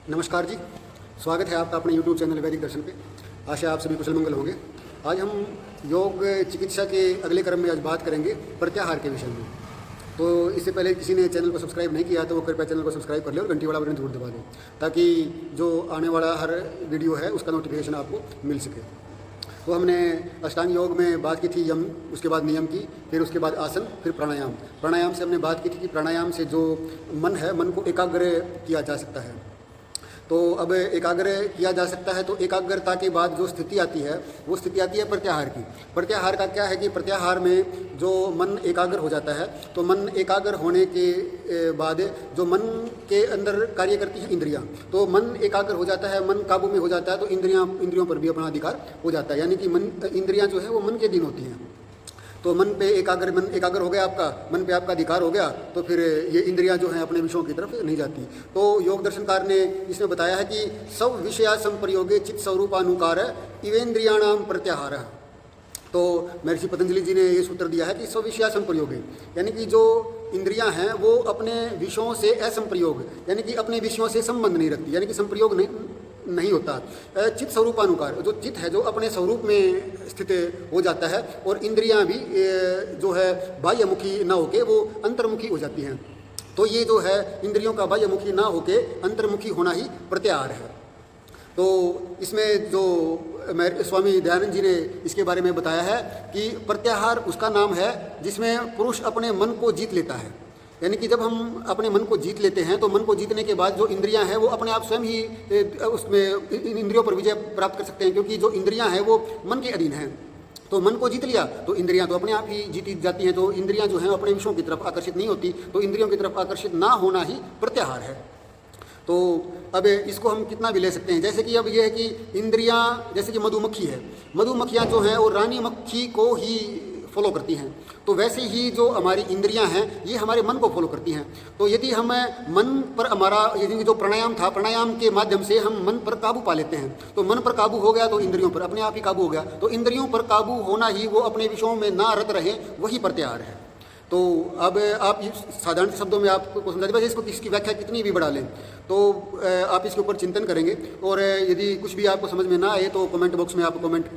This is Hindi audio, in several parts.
नमस्कार जी, स्वागत है आपका अपने YouTube चैनल वैदिक दर्शन पे। आशा आप सभी कुशल मंगल होंगे। आज हम योग चिकित्सा के अगले क्रम में आज बात करेंगे प्रत्याहार के विषय में। तो इससे पहले किसी ने चैनल को सब्सक्राइब नहीं किया तो वो कृपया चैनल को सब्सक्राइब कर ले और घंटी वाला बटन जरूर दबा दें, ताकि जो आने वाला हर वीडियो है उसका नोटिफिकेशन आपको मिल सके। तो हमने अष्टांग योग में बात की थी यम, उसके बाद नियम की, फिर उसके बाद आसन, फिर प्राणायाम। प्राणायाम से हमने बात की थी कि प्राणायाम से जो मन है, मन को एकाग्र किया जा सकता है। तो अब एकाग्र किया जा सकता है, तो एकाग्रता के बाद जो स्थिति आती है वो स्थिति आती है प्रत्याहार की। प्रत्याहार का क्या है कि प्रत्याहार में जो मन एकाग्र हो जाता है, तो मन एकाग्र होने के बाद जो मन के अंदर कार्य करती है इंद्रियां, तो मन एकाग्र हो जाता है, मन काबू में हो जाता है, तो इंद्रियों पर भी अपना अधिकार हो जाता है। यानी कि मन इंद्रियां जो है वो मन के अधीन होती हैं। तो मन एकाग्र हो गया, आपका मन पे आपका अधिकार हो गया, तो फिर ये इंद्रियां जो हैं अपने विषयों की तरफ नहीं जाती। तो योग दर्शनकार ने इसमें बताया है कि सब विषया संप्रयोगे चित्त स्वरूपानुकार इवेंद्रियाणाम प्रत्याहार। तो महर्षि पतंजलि जी ने ये सूत्र दिया है कि सब विषया संप्रयोगे, यानी कि जो इंद्रियां हैं वो अपने विषयों से असंप्रयोग, यानी कि अपने विषयों से संबंध नहीं रखती, यानी कि संप्रयोग नहीं होता। चित्त स्वरूपानुकार, जो चित्त है जो अपने स्वरूप में स्थित हो जाता है, और इंद्रियां भी जो है बाह्यमुखी ना होके वो अंतर्मुखी हो जाती हैं। तो ये जो है इंद्रियों का बाह्यमुखी ना होके अंतर्मुखी होना ही प्रत्याहार है। तो इसमें जो स्वामी दयानंद जी ने इसके बारे में बताया है कि प्रत्याहार उसका नाम है जिसमें पुरुष अपने मन को जीत लेता है। यानी कि जब हम अपने मन को जीत लेते हैं, तो मन को जीतने के बाद जो इंद्रियां हैं वो अपने आप स्वयं ही उसमें इंद्रियों पर विजय प्राप्त कर सकते हैं, क्योंकि जो इंद्रियां हैं वो मन के अधीन हैं। तो मन को जीत लिया तो इंद्रियां तो अपने आप ही जीती जाती हैं। तो इंद्रियां जो हैं अपने विषयों की तरफ आकर्षित नहीं होती, तो इंद्रियों की तरफ आकर्षित ना होना ही प्रत्याहार है। तो अब इसको हम कितना भी ले सकते हैं, जैसे कि अब ये है कि इंद्रियां, जैसे कि मधुमक्खी है, मधुमक्खियां जो हैं वो रानी मक्खी को ही फॉलो करती हैं, तो वैसे ही जो हमारी इंद्रियां हैं ये हमारे मन को फॉलो करती हैं। तो यदि हम मन पर हमारा, यदि जो प्राणायाम था, प्राणायाम के माध्यम से हम मन पर काबू पा लेते हैं, तो मन पर काबू हो गया तो इंद्रियों पर अपने आप ही काबू हो गया। तो इंद्रियों पर काबू होना ही, वो अपने विषयों में ना रत रहे, वही प्रत्याहार है। तो अब आप साधारण शब्दों में आपको समझा दीजिए, इसको इसकी व्याख्या कितनी भी बढ़ा लें तो आप इसके ऊपर चिंतन करेंगे, और यदि कुछ भी आपको समझ में ना आए तो कमेंट बॉक्स में आप कमेंट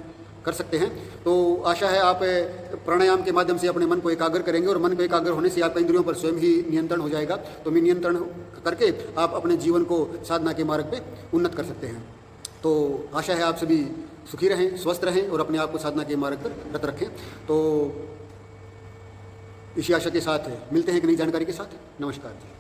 कर सकते हैं। तो आशा है आप प्राणायाम के माध्यम से अपने मन को एकाग्र करेंगे, और मन को एकाग्र होने से आपका इंद्रियों पर स्वयं ही नियंत्रण हो जाएगा। तो नियंत्रण करके आप अपने जीवन को साधना के मार्ग पे उन्नत कर सकते हैं। तो आशा है आप सभी सुखी रहें, स्वस्थ रहें और अपने आप को साधना के मार्ग पर रत रखें। तो इसी आशा के साथ मिलते हैं एक नई जानकारी के साथ। नमस्कार जी।